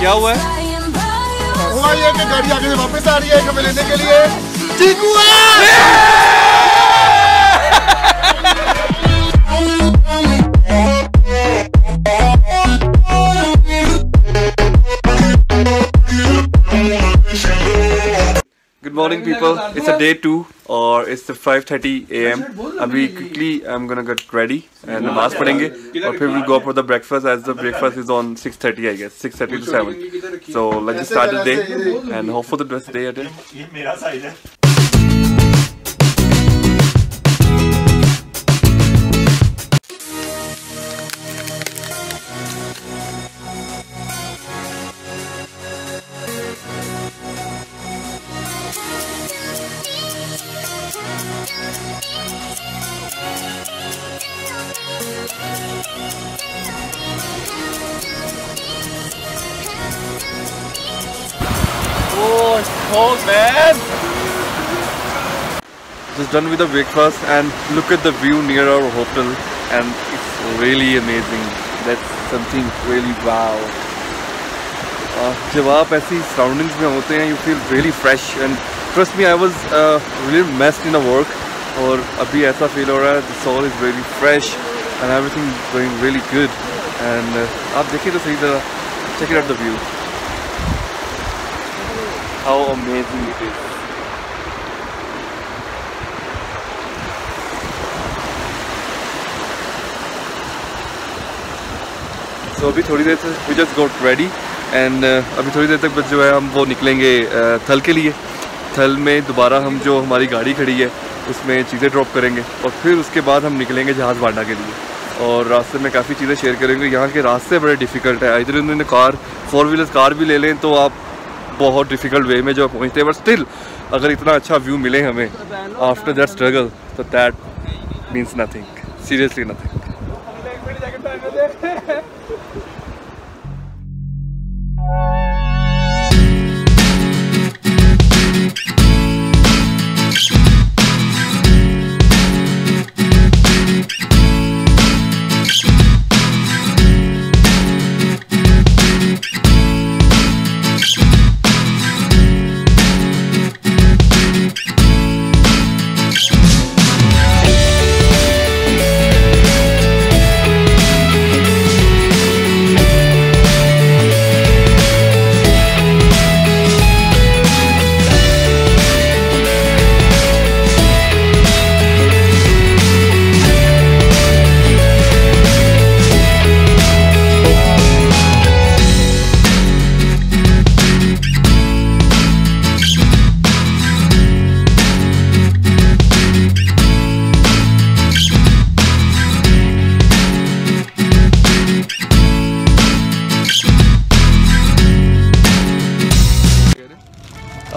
क्या हुआ है? हुआ ये कि गाड़ी आगे से वापस आ रही है हमें लेने के लिए। ठीक हुआ। Good morning, people. It's a day 2 or it's the 5:30 a.m. अभी quickly I'm gonna get ready and नमाज पढ़ेंगे और फिर we'll go for the breakfast as the breakfast is on 6:30 I guess 6:30 to 7. So let's just start the day and hope for the best day ahead. ये मेरा size है. Oh, it's cold, man! Just done with the breakfast and look at the view near our hotel and it's really amazing. That's something really wow. जब आप ऐसी surroundings में होते हैं, you feel really fresh and trust me, I was really messed in the work और अभी ऐसा feel हो रहा है, the soul is really fresh and everything going really good and आप देखिए तो सही तरह, check it out the view. How amazing it is. So अभी थोड़ी देर से we just got ready and अभी थोड़ी देर तक बस जो है हम वो निकलेंगे थल के लिए। थल में दोबारा हम जो हमारी गाड़ी खड़ी है उसमें चीज़ें ड्रॉप करेंगे और फिर उसके बाद हम निकलेंगे जहाज़ बांडा के लिए और रास्ते में काफ़ी चीज़ें शेयर करेंगे। यहाँ के रास्ते बड़े डिफ़िकल्ट है, इधर उन्होंने कार 4 व्हीलर कार भी ले लें तो आप बहुत डिफ़िकल्ट वे में जो पहुँचते हैं, बट स्टिल अगर इतना अच्छा व्यू मिले हमें आफ्टर दैट स्ट्रगल तो that means nothing, seriously nothing.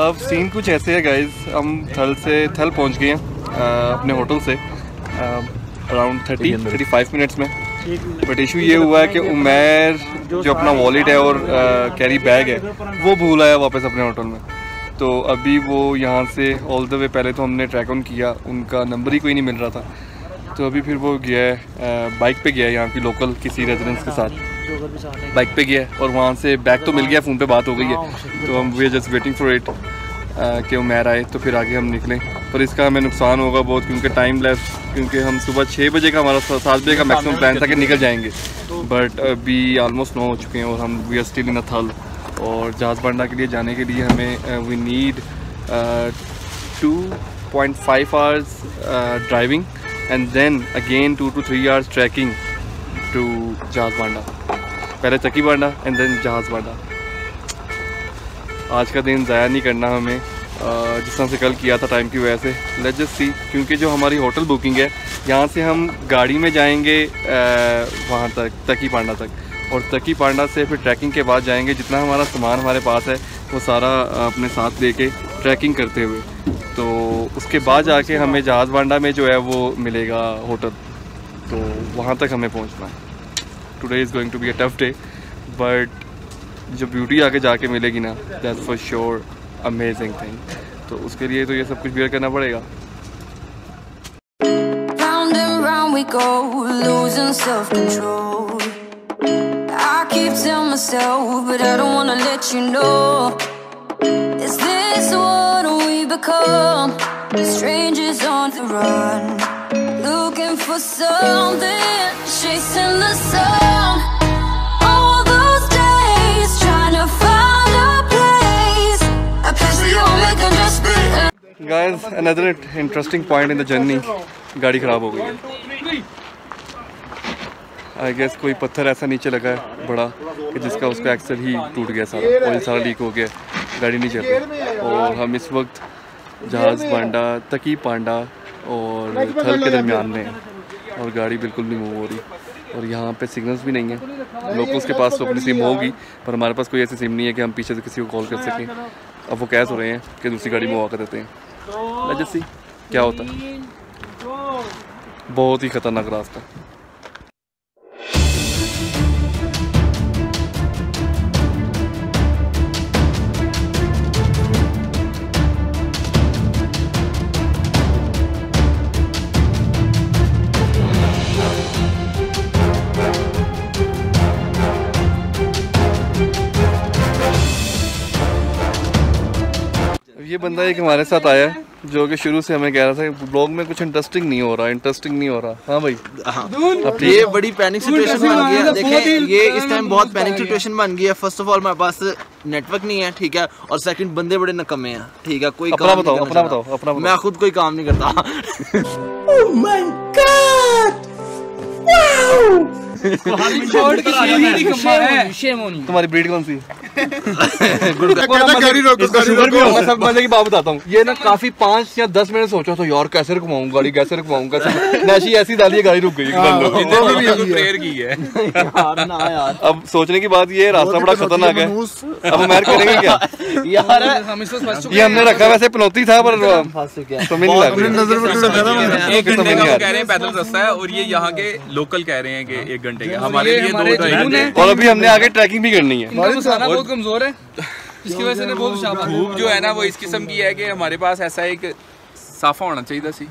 अब सीन कुछ ऐसे है गाइज, हम थल पहुंच गए हैं अपने होटल से अराउंड 35 मिनट्स में। बट इशू ये हुआ है कि उमैर जो अपना वॉलेट है और कैरी बैग है वो भूल आया वापस अपने होटल में। तो अभी वो यहाँ से ऑल द वे पहले तो हमने ट्रैक ऑन किया, उनका नंबर ही कोई नहीं मिल रहा था, तो अभी फिर वो गया है बाइक पे गया है यहाँ की लोकल किसी रेजिडेंस के साथ, बाइक पे गया है और वहाँ से बैग तो मिल गया, फ़ोन पे बात हो गई है। तो हम we are just waiting for it कि उमैर आए तो फिर आगे हम निकलें। पर इसका हमें नुकसान होगा बहुत क्योंकि टाइम लेस, क्योंकि हम सुबह 6 बजे का हमारा 7 बजे का मैक्सिमम प्लान था कि निकल जाएंगे, बट अभी ऑलमोस्ट 9 हो चुके हैं और हम वी आर स्टिल इन अ थल। और जहाज़ बांडा के लिए जाने के लिए हमें we need 2.5 hours driving and then again 2 to 3 hours trekking to जहाज़ बांडा, पहले तकी बांडा and then जहाज़ बांडा। आज का दिन ज़ाया नहीं करना हमें जिस तरह से कल किया था टाइम की वजह से। लेट्स जस्ट सी, क्योंकि जो हमारी होटल बुकिंग है यहाँ से हम गाड़ी में जाएंगे वहाँ तक तकी पांडा तक, और तकी पांडा से फिर ट्रैकिंग के बाद जाएंगे। जितना हमारा सामान हमारे पास है वो सारा अपने साथ लेके ट्रैकिंग करते हुए, तो उसके बाद जाके हमें जहाज़ बांडा में जो है वो मिलेगा होटल, तो वहाँ तक हमें पहुँचना है। Today is going to be a tough day, but जो ब्यूटी आगे जाके मिलेगी ना, that's for sure amazing thing. तो उसके लिए तो ये सब कुछ बियर करना पड़ेगा। We go losing self-control. I keep keep telling myself, but I don't wanna let you know. Is this what we become? Strangers on the run, looking for something, chasing the sun. All those days trying to find a place, a place where you make them just be. Guys, another interesting point in the journey. गाड़ी खराब हो गई है। I guess कोई पत्थर ऐसा नीचे लगा है बड़ा कि जिसका उसका एक्सल ही टूट गया, सारा ऑयल सारा लीक हो गया, गाड़ी नहीं चल रही। और हम इस वक्त जहाज़ पांडा, तकी पांडा और थल के दरमियान में हैं और गाड़ी बिल्कुल नहीं मूव हो रही। और यहाँ पे सिग्नल्स भी नहीं है। लोकल्स के पास तो अपनी सिम होगी पर हमारे पास कोई ऐसी सिम नहीं है कि हम पीछे से किसी को कॉल कर सकें। अब वो कह तो रहे हैं कि दूसरी गाड़ी में कर देते हैं, लेट्स सी क्या होता है। बहुत ही ख़तरनाक रास्ता। ये बंदा एक हमारे साथ आया है जो कि शुरू से हमें कह रहा था कि ब्लॉग में कुछ इंटरेस्टिंग नहीं हो रहा। हाँ भाई, अब ये बड़ी पैनिक सिचुएशन बन गई है। देखिए ये इस टाइम बहुत पैनिक सिचुएशन बन गई है। फर्स्ट ऑफ ऑल हमारे पास नेटवर्क नहीं है, ठीक है, और सेकंड बंदे बड़े नकम्मे हैं, ठीक है। कोई अपना बताओ। मैं खुद कोई काम नहीं करता। Oh my God! Wow! तुम्हारी ब्रीड कौन सी? गाड़ी रोको। मैं सब मजे की बात बताता हूँ। ये ना काफी 5 या 10 मिनट सोचा तो यार कैसे रुकवाऊँ गाड़ी, कैसे रुकवाऊँ। नैशी ऐसी डाली है, गाड़ी रुक गई। प्रेयर की है यार। अब सोचने की बात ये, रास्ता बड़ा खतरनाक है। अब हम ऐड करेंगे क्या यार? ये हमने रखा वैसे पनौती था पर समझ नहीं लग रही। 1 घंटे का कह रहे हैं पैदल रास्ता है और ये यहाँ के लोकल कह रहे हैं कि 1 घंटे का। हमारे लिए 2 घंटे। और अभी हमने आगे ट्रैकिंग भी करनी है। बहुत कमजोर है, इसकी वजह से बहुत धूप जो है ना वो इस किस्म की है कि हमारे पास ऐसा एक साफा होना चाहिए सी,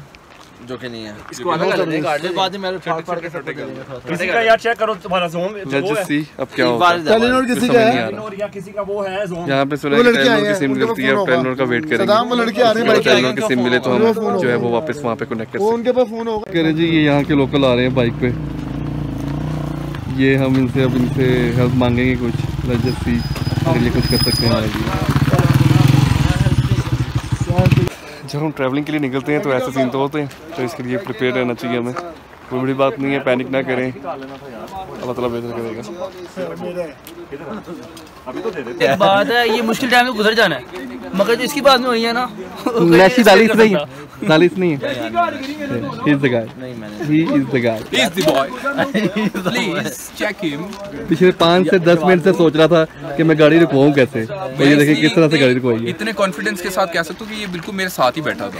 जो कि नहीं है। इसको आगे कर देंगे, बाद में मेरे फाड़ के किसी का यार चेक करो तुम्हारा जोन। जस्ट सी अब क्या होगा। टेलीनॉर किसी का है या किसी का वो है जोन। यहाँ पे सुना है टेलीनॉर की सिम मिलती है, टेलीनॉर का वेट करेंगे। सदाम वो लड़के आ रहे हैं, टेलीनॉर की सिम मिले तो हम जो है वो वापस वहाँ पे कनेक्ट कर सकते हैं। उनके पास फोन होगा। कह रहे जी ये यहाँ के लोकल आ रहे हैं बाइक पे, ये हम इनसे हेल्प मांगेंगे कुछ। लेट्स जस्ट सी अगर ये कुछ कर सकते हैं हमारे लिए। जब हम ट्रैवलिंग के लिए निकलते हैं तो ऐसे सीन तो होते हैं, तो इसके लिए प्रिपेयर रहना चाहिए हमें। कोई बड़ी बात नहीं है, पैनिक ना करें, अल्लाह ताला बेहतर करेगा। एक बात है, ये मुश्किल टाइम में गुजर जाना है, मगर जो इसकी बात में हुई है ना, नैशी दालिस नहीं है। He is the guy. He is the guy. He is the boy. Please check him. पिछले 5 से 10 मिनट से सोच रहा था कि मैं गाड़ी रुकवाऊँ कैसे, तो ये देखिए किस तरह से गाड़ी रुकवाई है। इतने कॉन्फिडेंस के साथ कह सकता हूँ कि ये बिल्कुल मेरे साथ ही बैठा था।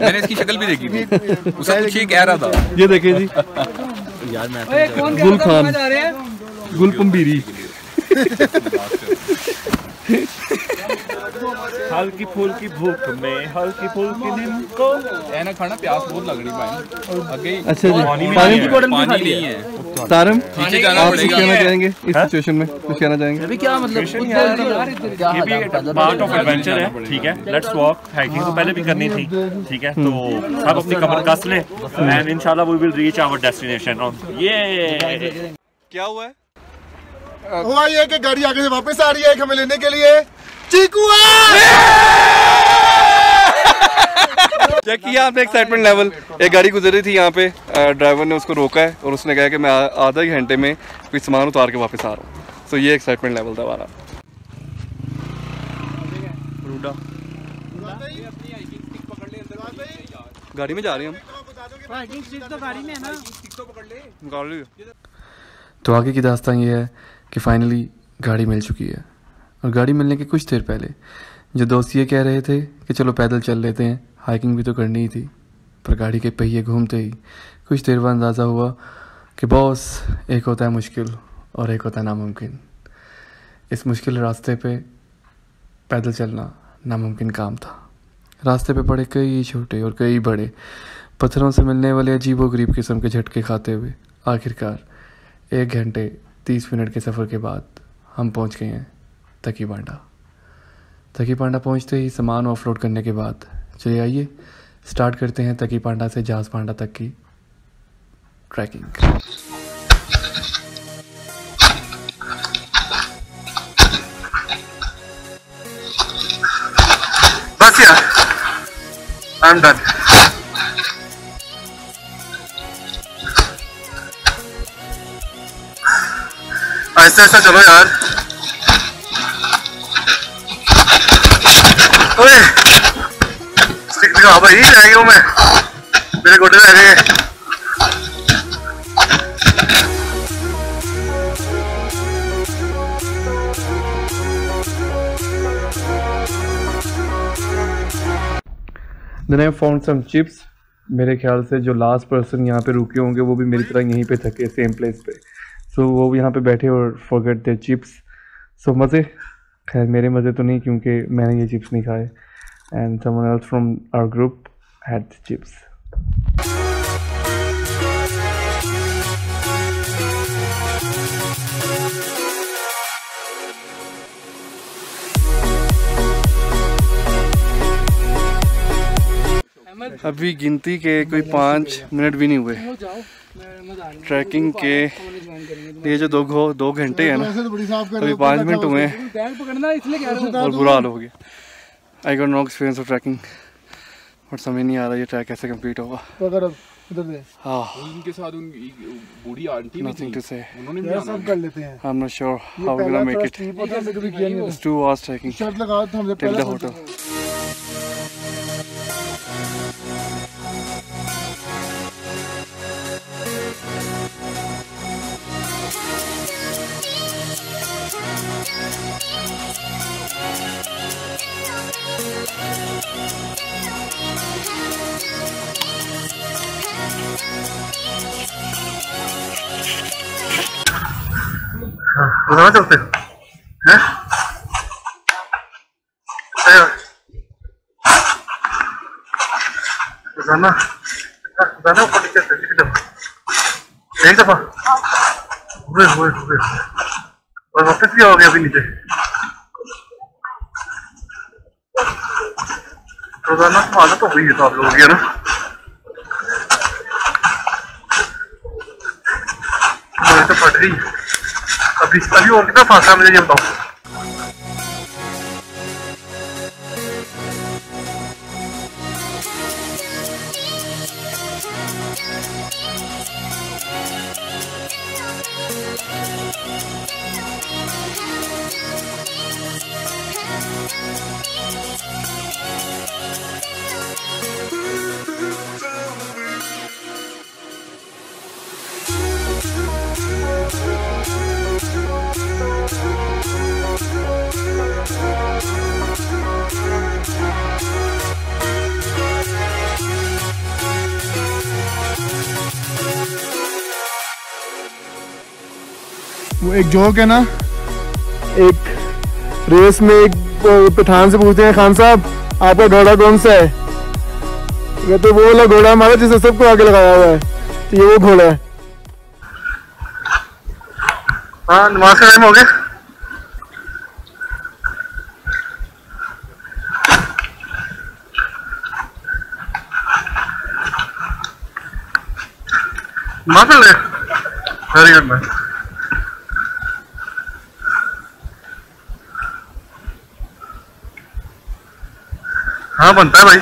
मैंने इसकी शक्ल भी देखी थी, उसका कुछ ये कह रहा था। ये देखिए जी, यार मैं गुल खान, गुल पंबीरी। हल्की फुल्की भूख में हल्की फुल्की नींद को ना खाना, प्यास बहुत लग रही भाई आगे। अच्छा जी, पानी की बोतल नहीं है। तारम, नीचे जाना आप कुछ पड़ेगा। कहना चाहेंगे इस सिचुएशन में? कुछ कहना चाहेंगे? अभी क्या मतलब ये भी पार्ट ऑफ एडवेंचर है, ठीक है। लेट्स वॉक, हाइकिंग तो पहले भी करनी थी, ठीक है। तो सब अपनी कमर कस लें एंड इंशाल्लाह we will reach our destination. ये क्या हुआ है? हुआ ये कि गाड़ी आगे से वापस आ रही है हमें लेने के लिए। चीकू चेक किया आपने एक्साइटमेंट लेवल। एक गाड़ी गुजर रही थी यहाँ पे, ड्राइवर ने उसको रोका है और उसने कहा कि मैं आधा ही घंटे में कोई सामान उतार के वापस आ रहा हूँ। तो ये एक्साइटमेंट लेवल था हमारा। गाड़ी में जा रहे हैं हम। तो आगे की दास्तान ये है कि फाइनली गाड़ी मिल चुकी है, और गाड़ी मिलने के कुछ देर पहले जो दोस्त ये कह रहे थे कि चलो पैदल चल लेते हैं, हाइकिंग भी तो करनी ही थी, पर गाड़ी के पहिए घूमते ही कुछ देर बाद अंदाज़ा हुआ कि बॉस, एक होता है मुश्किल और एक होता है नामुमकिन। इस मुश्किल रास्ते पे पैदल चलना नामुमकिन काम था। रास्ते पे पड़े कई छोटे और कई बड़े पत्थरों से मिलने वाले अजीबोगरीब किस्म के झटके खाते हुए आखिरकार 1 घंटे 30 मिनट के सफ़र के बाद हम पहुंच गए हैं तकी पांडा। तकी पांडा पहुंचते ही सामान ऑफलोड करने के बाद चलिए आइए स्टार्ट करते हैं तकी पांडा से जहाज पांडा तक की ट्रैकिंग। बस यार, आई एम डन। ऐसा ऐसा चलो यार। ओए स्टिक दिखा भाई, रह गया हूँ मैं, मेरे गोटे रह गए। Then I found some chips। मेरे ख्याल से जो लास्ट पर्सन यहाँ पे रुके होंगे वो भी मेरी तरह यहीं पे थके, सेम प्लेस पे। सो वो भी यहाँ पे बैठे और फॉरगेट देयर चिप्स। सो मज़े, खैर मेरे मज़े तो नहीं क्योंकि मैंने ये चिप्स नहीं खाए। And someone else from our group had chips. अभी गिनती के कोई 5 मिनट भी नहीं हुए ट्रैकिंग के ये जो 2 घंटे हैं ना, अभी 5 मिनट हुए हैं और बुरा हाल हो गया। I got no experience of trekking, but समझ नहीं आ रहा ये ट्रैक कैसे कंप्लीट होगा। हाँ, उनके साथ उनकी बूढ़ी आंटी भी नथिंग टू से, उन्होंने सब कर लेते हैं। I am not sure how we gonna make it. It's 2 hours trekking shirt लगा तो हमने टिल द होटल। रोजाना चलते हैं? रोजाना रोजाना ऊपर नीचे चलते कितनी दफा? एक दफा? और वापस भी हो गया अभी नीचे। रोजाना तो आदत तो हुई है तो आप लोगों की, है ना? तो पड़ रही अभी और कितना फासला मुझे ये बताओ। वो एक जोक है ना, एक रेस में एक पठान से पूछते हैं, खान साहब आपका घोड़ा कौन सा है? कहते वो वाला घोड़ा हमारा जिसे सबको आगे लगाया हुआ है, तो ये वो घोड़ा है। हाँ, नमाज का टाइम हो गया। नमाज पढ़ रहे? Very good man. हाँ बनता है भाई।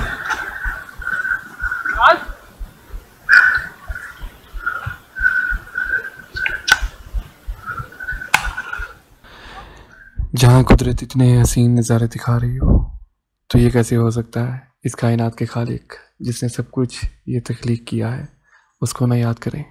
जहाँ कुदरत इतने हसीन नज़ारे दिखा रही हो तो ये कैसे हो सकता है? इस कायनात के खालिक जिसने सब कुछ ये तख्लीक किया है उसको ना याद करें।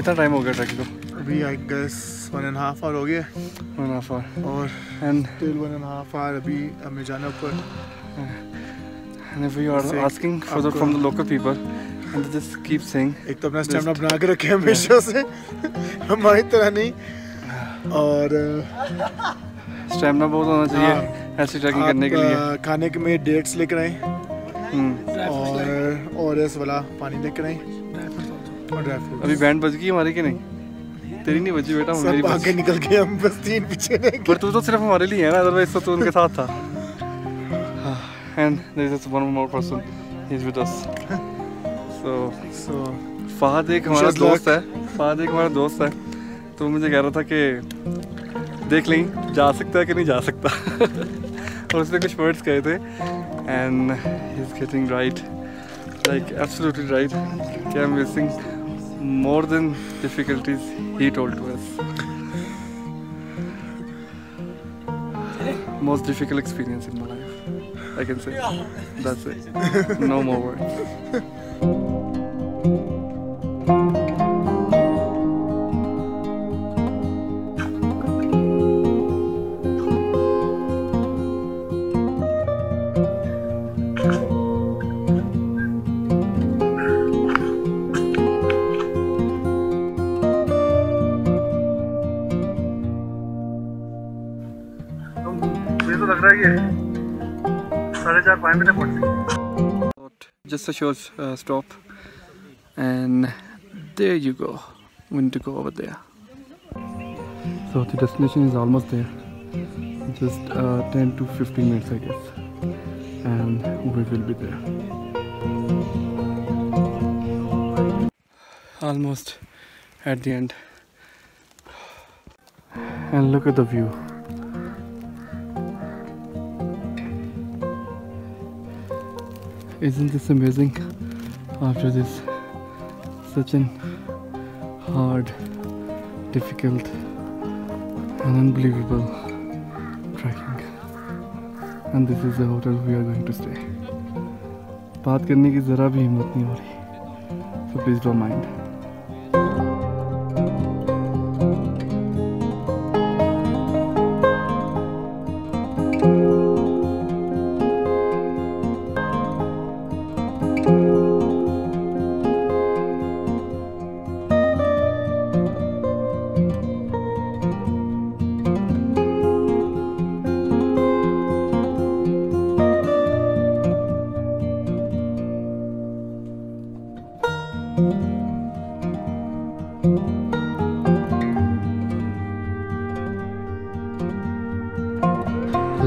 कितना टाइम हो गया ट्रैकिंग को? अभी आई गेस 1.5 आवर हो गया 1.5 hour. और And till 1.5 hour अभी हमें जाना ऊपर। and if you are asking for the from the local people and they just keep saying एक तो अपना स्टैमिना बना के रखे हमेशा से हमारी तरह नहीं, और स्टैमिना बहुत होना चाहिए ऐसी ट्रैकिंग करने के लिए। खाने के में डेट्स लेकर आए और ओआरएस वाला पानी लेकर आए और ड्राई फ्रूट। अभी बैंड बज गई हमारी कि नहीं? तेरी नहीं बजी बेटा, मेरी सब आगे निकल गए, हम बस 3 पीछे रह गए। पर तू तो सिर्फ हमारे लिए है ना, अदरवाइज तो उनके साथ था। And there is one more person, he's with us. So Fahad एक हमारा दोस्त है, तो मुझे कह रहा था कि देख लें जा सकता है कि नहीं जा सकता और उसने कुछ वर्ड्स कहे थे and he's getting right, like absolutely right, कि I'm facing more than difficulties he told to us. Most difficult experience in my life, I can say. That's it. No more words. मुझे तो लग रहा है कि 4.5-5 minute पहुंचे। Just a short stop, and there you go. We need to go over there. So the destination is almost there. Just 10 to 15 minutes, I guess, and we will be there. Almost at the end, and look at the view. Isn't this amazing? After this such an hard, difficult and unbelievable trekking, and this is the hotel we are going to stay. बात करने की ज़रा भी हिम्मत नहीं हो रही, so please don't mind.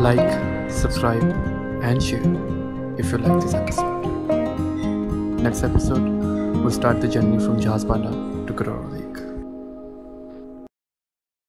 Like, subscribe and share if you like this episode. Next episode, we'll start the journey from Jhazpala to Karorali.